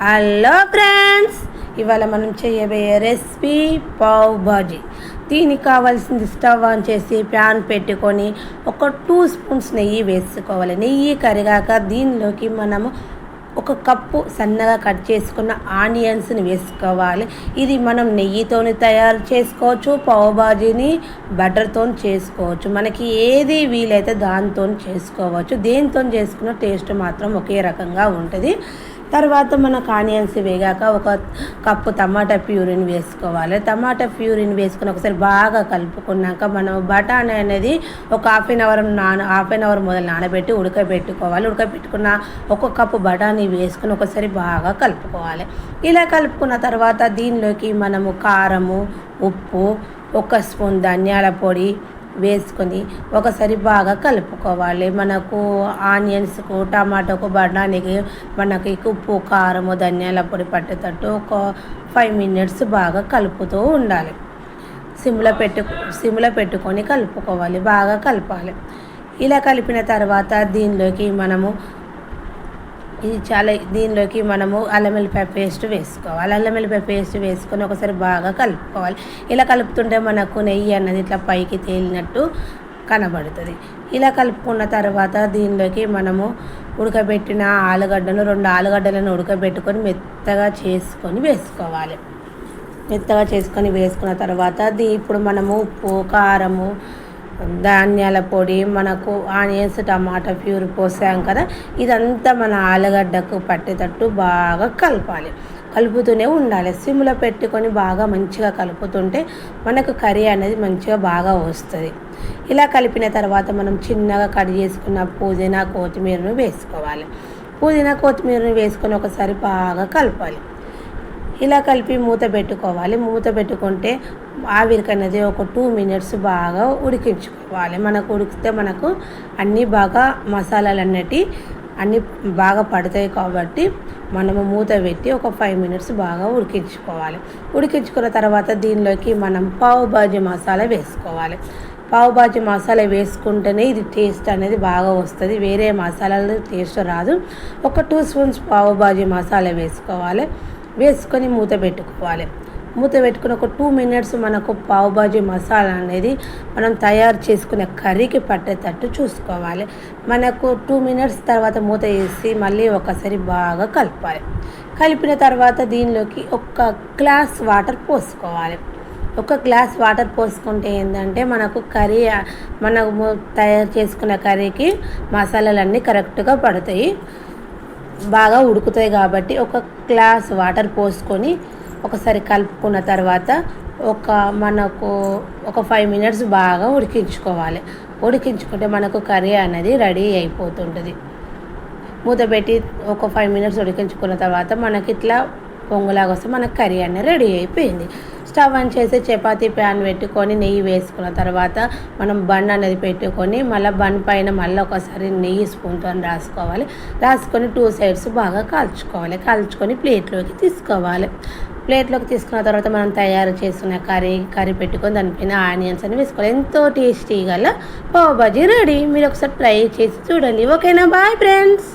Hello friends, ఇవాళ మనం చేయబోయే రెసిపీ పావ్ బాజీ. దీనికి కావాల్సింది స్టవ్ ఆన్ చేసి ప్యాన్ పెట్టుకొని ఒక 2 స్పూన్స్ నెయ్యి వేసుకోవాలి. నెయ్యి కరిగాక దీనిలోకి మనము 1 కప్పు సన్నగా కట్ చేసుకున్న ఆనియన్స్ని వేసుకోవాలి. ఇది మనం నెయ్యితోని తయారు చేసుకోవచ్చు, పావ్ బాజీని బటర్తో చేసుకోవచ్చు. మనకి ఏది వీలైతే దాంతో చేసుకోవచ్చు. దేనితో చేసుకున్న టేస్ట్ మాత్రం ఒకే రకంగా ఉంటుంది. తర్వాత మనకు ఆనియన్స్ వేగాక 1 కప్పు టమాటా ప్యూరీని వేసుకోవాలి. టమాటా ప్యూరీని వేసుకుని ఒకసారి బాగా కలుపుకున్నాక మనం బఠానీ అనేది ఒక హాఫ్ అన్ అవర్ మొదలు నానబెట్టి ఉడకబెట్టుకోవాలి. ఉడకబెట్టుకున్న 1 కప్పు బఠానీ వేసుకుని ఒకసారి బాగా కలుపుకోవాలి. ఇలా కలుపుకున్న తర్వాత దీనిలోకి మనము కారము, ఉప్పు, 1 స్పూన్ ధనియాల పొడి వేసుకొని ఒకసారి బాగా కలుపుకోవాలి. మనకు ఆనియన్స్కు, టమాటోకు, బఠానీకి మనకి ఉప్పు, కారము, ధనియాల పొడి పట్టేటట్టు ఒక 5 మినిట్స్ బాగా కలుపుతూ ఉండాలి. సిమ్లో పెట్టుకొని కలుపుకోవాలి, బాగా కలపాలి. ఇలా కలిపిన తర్వాత దీనిలోకి మనము అల్లం వెల్లిపాయ పేస్ట్ వేసుకోవాలి. అల్లం వెల్లిపాయ పేస్ట్ వేసుకొని ఒకసారి బాగా కలుపుకోవాలి. ఇలా కలుపుతుంటే మనకు నెయ్యి అన్నది ఇట్లా పైకి తేలినట్టు కనబడుతుంది. ఇలా కలుపుకున్న తర్వాత దీనిలోకి మనము ఉడకబెట్టిన 2 ఆలుగడ్డలను ఉడకబెట్టుకొని మెత్తగా చేసుకొని వేసుకోవాలి. మెత్తగా చేసుకొని వేసుకున్న తర్వాత ఇప్పుడు మనము ఉప్పు, కారము, ధనియాల పొడి, మనకు ఆనియన్స్, టమాటా ప్యూరీ పోసాం కదా, ఇదంతా మన ఆలుగడ్డకు పట్టేటట్టు బాగా కలపాలి. కలుపుతూనే ఉండాలి. సిమ్లో పెట్టుకొని బాగా మంచిగా కలుపుతుంటే మనకు కర్రీ అనేది మంచిగా బాగా వస్తుంది. ఇలా కలిపిన తర్వాత మనం చిన్నగా కట్ చేసుకున్న పుదీనా, కొత్తిమీరను వేసుకోవాలి. పుదీనా, కొత్తిమీరను వేసుకొని ఒకసారి బాగా కలపాలి. ఇలా కలిపి మూత పెట్టుకోవాలి. మూత పెట్టుకుంటే ఆవిరికి అనేది ఒక 2 మినిట్స్ బాగా ఉడికించుకోవాలి. ఉడికితే మనకు అన్నీ బాగా మసాలాలు అన్నీ బాగా పడతాయి కాబట్టి మనము మూత పెట్టి ఒక 5 మినిట్స్ బాగా ఉడికించుకోవాలి. ఉడికించుకున్న తర్వాత దీనిలోకి మనం పావ్ బాజీ మసాలా వేసుకోవాలి. పావ్ బాజీ మసాలా వేసుకుంటేనే ఇది టేస్ట్ అనేది బాగా వస్తుంది. వేరే మసాలాలు టేస్ట్ రాదు. ఒక 2 స్పూన్స్ పావ్ బాజీ మసాలా వేసుకోవాలి. వేసుకొని మూత పెట్టుకోవాలి. మూత పెట్టుకుని ఒక 2 మినిట్స్ మనకు పావ్ బాజీ మసాలా అనేది మనం తయారు చేసుకునే కర్రీకి పట్టేటట్టు చూసుకోవాలి. మనకు 2 మినిట్స్ తర్వాత మూత వేసి మళ్ళీ ఒకసారి బాగా కలపాలి. కలిపిన తర్వాత దీనిలోకి 1 గ్లాస్ వాటర్ పోసుకోవాలి. 1 గ్లాస్ వాటర్ పోసుకుంటే ఏంటంటే మనకు కర్రీ మనము తయారు చేసుకునే కర్రీకి మసాలాలన్నీ కరెక్ట్గా పడతాయి, బాగా ఉడుకుతాయి. కాబట్టి 1 గ్లాస్ వాటర్ పోసుకొని ఒకసారి కలుపుకున్న తర్వాత మనకు ఒక 5 మినిట్స్ బాగా ఉడికించుకోవాలి. ఉడికించుకుంటే మనకు కర్రీ అనేది రెడీ అయిపోతుంటుంది. మూత పెట్టి ఒక 5 మినిట్స్ ఉడికించుకున్న తర్వాత మనకి ఇట్లా పొంగులాగా వస్తే మనకు కర్రీ అనేది రెడీ అయిపోయింది. స్టవ్ ఆన్ చేసి చపాతీ ప్యాన్ పెట్టుకొని నెయ్యి వేసుకున్న తర్వాత మనం బన్ అనేది పెట్టుకొని మళ్ళీ బన్ పైన మళ్ళీ ఒకసారి నెయ్యి స్పూన్తో రాసుకొని 2 సైడ్స్ బాగా కాల్చుకొని ప్లేట్లోకి తీసుకోవాలి. ప్లేట్లోకి తీసుకున్న తర్వాత మనం తయారు చేసుకున్న కర్రీ పెట్టుకొని దానిపైన ఆనియన్స్ అని వేసుకోవాలి. ఎంతో టేస్టీ గల పావ్ బాజీ రెడీ. మీరు ఒకసారి ట్రై చేసి చూడండి. ఓకేనా? Bye friends.